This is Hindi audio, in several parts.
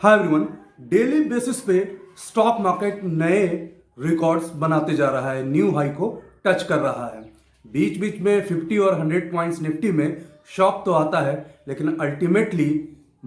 Hi everyone. डेली बेसिस पे स्टॉक मार्केट नए रिकॉर्ड्स बनाते जा रहा है, न्यू हाई को टच कर रहा है। बीच बीच में 50 और 100 पॉइंट्स निफ्टी में शॉक तो आता है, लेकिन अल्टीमेटली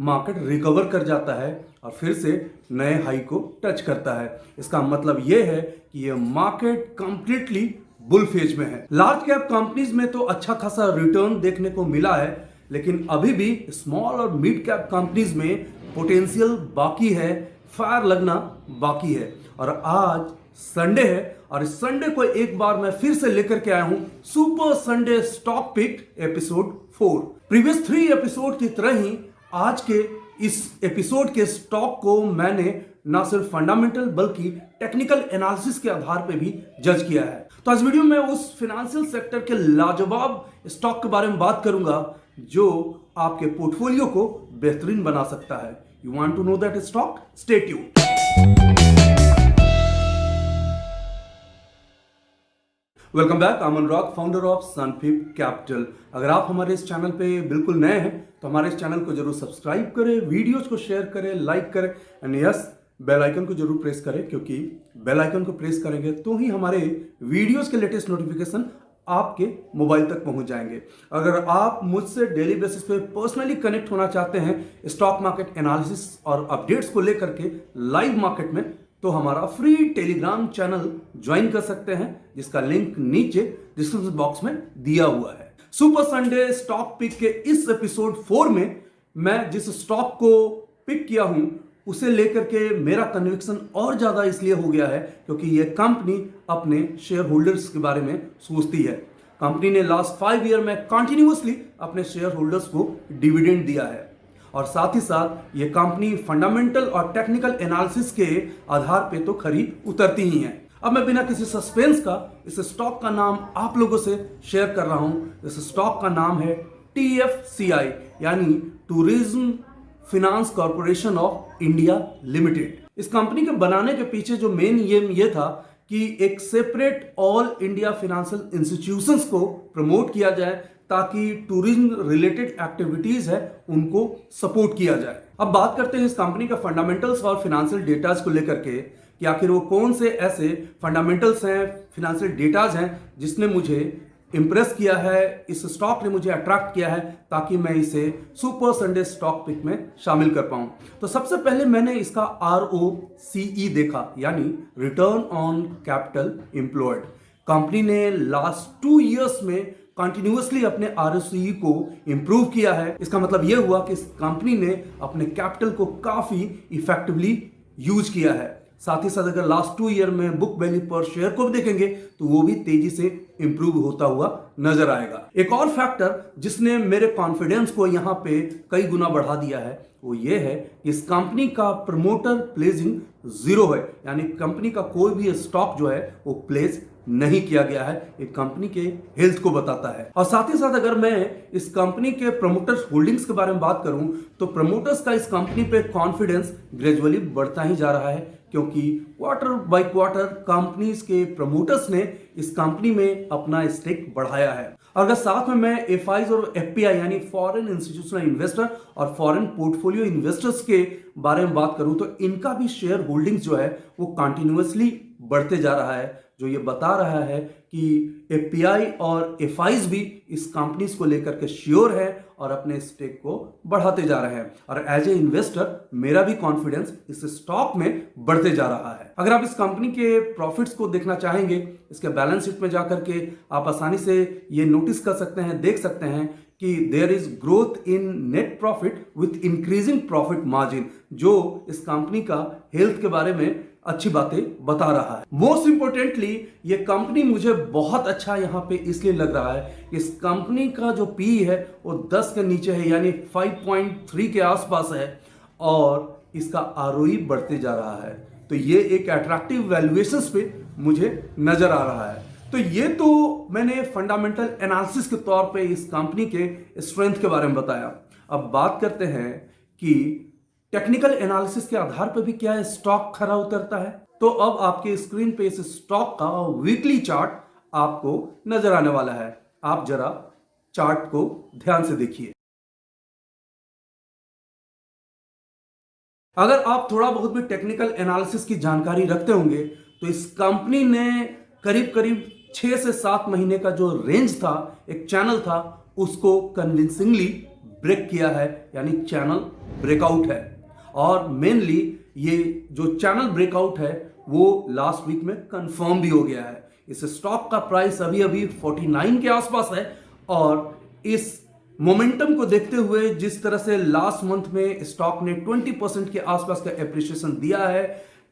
मार्केट रिकवर कर जाता है और फिर से नए हाई को टच करता है। इसका मतलब ये है कि ये मार्केट कंप्लीटली बुल फेज में है। लार्ज कैप कंपनीज में तो अच्छा खासा रिटर्न देखने को मिला है, लेकिन अभी भी स्मॉल और मिड कैप कंपनीज में पोटेंशियल बाकी है, फायर लगना बाकी है। और आज संडे है और इस संडे को एक बार मैं फिर से लेकर के आया हूं super Sunday stock pick episode 4। Previous 3 episode की तरह ही आज के इस एपिसोड के स्टॉक को मैंने ना सिर्फ फंडामेंटल बल्कि टेक्निकल एनालिसिस के आधार पे भी जज किया है। तो आज वीडियो में उस फाइनेंशियल सेक्टर के लाजवाब स्टॉक के बारे में बात करूंगा जो आपके पोर्टफोलियो को बेहतरीन बना सकता है। You want to know that stock? Stay tuned. Welcome back. Aman Rock, founder of सनफिप कैपिटल। अगर आप हमारे इस चैनल पे बिल्कुल नए हैं तो हमारे इस चैनल को जरूर सब्सक्राइब करें, वीडियोज को शेयर करें, लाइक करें एंड यस, बेल आइकन को जरूर प्रेस करें, क्योंकि बेल आइकन को प्रेस करेंगे तो ही हमारे वीडियोज के लेटेस्ट नोटिफिकेशन आपके मोबाइल तक पहुंच जाएंगे। अगर आप मुझसे डेली बेसिस पे पर्सनली कनेक्ट होना चाहते हैं स्टॉक मार्केट एनालिसिस और अपडेट्स को लेकर के लाइव मार्केट में, तो हमारा फ्री टेलीग्राम चैनल ज्वाइन कर सकते हैं, जिसका लिंक नीचे डिस्क्रिप्शन बॉक्स में दिया हुआ है। सुपर संडे स्टॉक पिक के इस एपिसोड 4 में मैं जिस स्टॉक को पिक किया हूं उसे लेकर के मेरा कन्विक्शन और ज्यादा इसलिए हो गया है क्योंकि यह कंपनी अपने शेयर होल्डर्स के बारे में सोचती है। कंपनी ने लास्ट 5 ईयर में कंटिन्यूअसली अपने शेयर होल्डर्स को डिविडेंड दिया है और साथ ही साथ ये कंपनी फंडामेंटल और टेक्निकल एनालिसिस के आधार पे तो खरी उतरती ही है। अब मैं बिना किसी सस्पेंस का इस स्टॉक का नाम आप लोगों से शेयर कर रहा हूं। इस स्टॉक का नाम है TFCI यानी tourism finance corporation of India limited. इस कंपनी के बनाने के पीछे जो मेन ये था कि एक separate all India financial institutions को प्रमोट किया जाए ताकि टूरिज्म रिलेटेड एक्टिविटीज है उनको सपोर्ट किया जाए। अब बात करते हैं इस कंपनी का फंडामेंटल्स और फाइनेंशियल डेटाज को लेकर के कि आखिर वो कौन से ऐसे फंडामेंटल्स हैं, फाइनेंशियल डेटाज हैं जिसने मुझे इंप्रेस किया है, इस स्टॉक ने मुझे अट्रैक्ट किया है ताकि मैं इसे सुपर संडे स्टॉक पिक में शामिल कर पाऊं। तो सबसे पहले मैंने इसका ROCE देखा, यानी return on capital employed. Company ने लास्ट 2 इयर्स में कंटिन्यूअसली अपने ROCE को इंप्रूव किया है। इसका मतलब यह हुआ कि इस कंपनी ने अपने कैपिटल को काफी इफेक्टिवली यूज किया है। साथ ही साथ अगर लास्ट 2 ईयर में बुक वैल्यू पर शेयर को भी देखेंगे तो वो भी तेजी से इंप्रूव होता हुआ नजर आएगा। एक और फैक्टर जिसने मेरे कॉन्फिडेंस को यहां पे कई गुना बढ़ा दिया है वो ये है कि इस कंपनी का प्रमोटर प्लेजिंग 0 है, यानी कंपनी का कोई भी स्टॉक जो है वो प्लेस नहीं किया गया है। एक कंपनी के हेल्थ को बताता है। और साथ ही साथ अगर मैं इस कंपनी के प्रमोटर्स होल्डिंग्स के बारे में बात करूं तो प्रमोटर्स का इस कंपनी पे कॉन्फिडेंस ग्रेजुअली बढ़ता ही जा रहा है, क्योंकि क्वार्टर बाय क्वार्टर कंपनीज के प्रमोटर्स ने इस कंपनी में अपना स्टेक बढ़ाया है। अगर साथ में मैं FIs और FPI यानी फॉरेन इंस्टीट्यूशनल इन्वेस्टर और फॉरेन पोर्टफोलियो इन्वेस्टर्स के बारे में बात करूं तो इनका भी शेयर होल्डिंग्स जो है वो कंटिन्यूअसली बढ़ते जा रहा है, जो ये बता रहा है कि FPI और FIs भी इस कंपनीज को लेकर के श्योर है और अपने स्टेक को बढ़ाते जा रहे हैं। और एज ए इन्वेस्टर मेरा भी कॉन्फिडेंस इस स्टॉक में बढ़ते जा रहा है। अगर आप इस कंपनी के प्रॉफिट्स को देखना चाहेंगे, इसके बैलेंस शीट में जाकर के आप आसानी से ये नोटिस कर सकते हैं, देख सकते हैं कि there is growth in net profit with increasing profit margin, जो इस कंपनी का हेल्थ के बारे में अच्छी बातें बता रहा है। मोस्ट इंपोर्टेंटली ये कंपनी मुझे बहुत अच्छा यहां पे इसलिए लग रहा है, इस कंपनी का जो PE है वो 10 के नीचे है, यानी 5.3 के आसपास है और इसका ROE बढ़ते जा रहा है। तो ये एक अट्रैक्टिव वैल्यूएशंस पे मुझे नजर आ रहा है। तो ये तो मैंने फंडामेंटल एनालिसिस के तौर पे इस कंपनी के स्ट्रेंथ के बारे में बताया। अब बात करते हैं कि टेक्निकल एनालिसिस के आधार पर भी क्या स्टॉक खरा उतरता है। तो अब आपके स्क्रीन पे इस स्टॉक का वीकली चार्ट आपको नजर आने वाला है। आप जरा चार्ट को ध्यान से देखिए। अगर आप थोड़ा बहुत भी टेक्निकल एनालिसिस की जानकारी रखते होंगे तो इस कंपनी ने करीब करीब 6 से 7 महीने का जो रेंज था, एक चैनल था, उसको कन्विंसिंगली ब्रेक किया है, यानी चैनल ब्रेकआउट है। और मेनली ये जो चैनल ब्रेकआउट है वो लास्ट वीक में कंफर्म भी हो गया है। इस स्टॉक का प्राइस अभी अभी 49 के आसपास है और इस मोमेंटम को देखते हुए जिस तरह से लास्ट मंथ में स्टॉक ने 20% के आसपास का एप्रिसिएशन दिया है,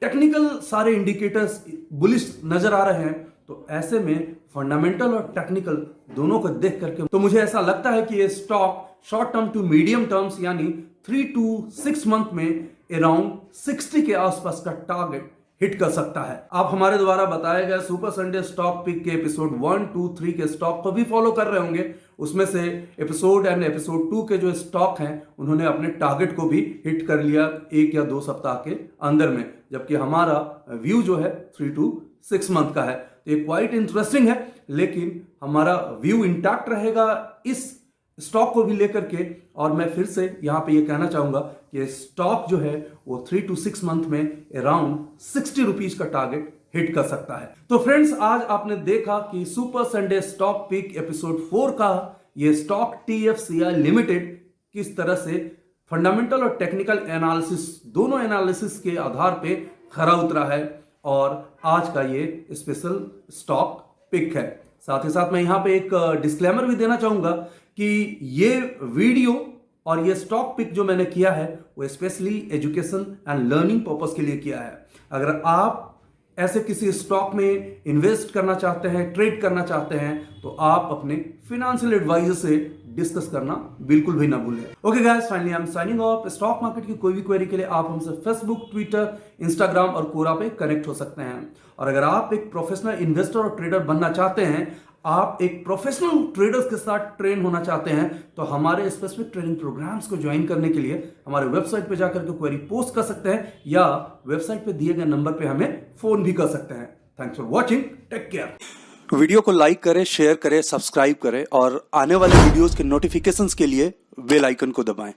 टेक्निकल सारे इंडिकेटर्स बुलिश नजर आ रहे हैं, तो ऐसे में फंडामेंटल और टेक्निकल दोनों को देख करके तो मुझे ऐसा लगता है कि ये stock short term to medium terms यानी 3 to 6 मंथ में अराउंड 60 के आसपास का टारगेट हिट कर सकता है। आप हमारे द्वारा बताए गए सुपर संडे स्टॉक पिक के एपिसोड 1, 2, 3 के स्टॉक को भी फॉलो कर रहे होंगे। उसमें से एपिसोड 2 के जो स्टॉक हैं उन्होंने अपने टारगेट को भी हिट कर लिया 1 या 2 सप्ताह के अंदर में, जबकि हमारा व्यू जो है 3 to 6 मंथ का है। तो ये क्वाइट इंटरेस्टिंग है, लेकिन हमारा व्यू इंटैक्ट रहेगा इस स्टॉक को भी लेकर के। और मैं फिर से यहां पे ये कहना चाहूंगा कि स्टॉक जो है वो 3 to 6 मंथ में अराउंड 60 रुपीज का टारगेट हिट कर सकता है। तो फ्रेंड्स, आज आपने देखा कि super Sunday stock pick episode 4 का ये स्टॉक TFCI लिमिटेड किस तरह से फंडामेंटल और टेक्निकल एनालिसिस, दोनों एनालिसिस के आधार पे खरा उतरा है और आज का ये स्पेशल स्टॉक पिक है। साथ ही साथ मैं यहां पे एक डिस्क्लेमर भी देना चाहूंगा कि ये वीडियो और ये स्टॉक पिक जो मैंने किया है वो specially education and learning purpose के लिए किया है। अगर आप ऐसे किसी स्टॉक में इन्वेस्ट करना चाहते हैं, ट्रेड करना चाहते हैं, तो आप अपने फाइनेंशियल एडवाइजर से डिस्कस करना बिल्कुल भी ना भूलें। Okay guys, finally I am signing off. Stock market की कोई भी क्वेरी के लिए आप हमसे फेसबुक, ट्विटर, इंस्टाग्राम और कोरा पे कनेक्ट हो सकते हैं। और अगर आप एक प्रोफेशनल इन्वेस्टर और ट्रेडर बनना चाहते हैं, आप एक प्रोफेशनल ट्रेडर्स के साथ ट्रेन होना चाहते हैं, तो हमारे स्पेसिफिक ट्रेनिंग प्रोग्राम्स को ज्वाइन करने के लिए हमारे वेबसाइट पे जाकर के क्वेरी पोस्ट कर सकते हैं या वेबसाइट पे दिए गए नंबर पे हमें फोन भी कर सकते हैं। Thanks for watching, take care. Video को लाइक करें, शेयर करें, सब्सक्राइब करें और आने वाले वीडियोस के नोटिफिकेशंस के लिए बेल आइकन को दबाएं।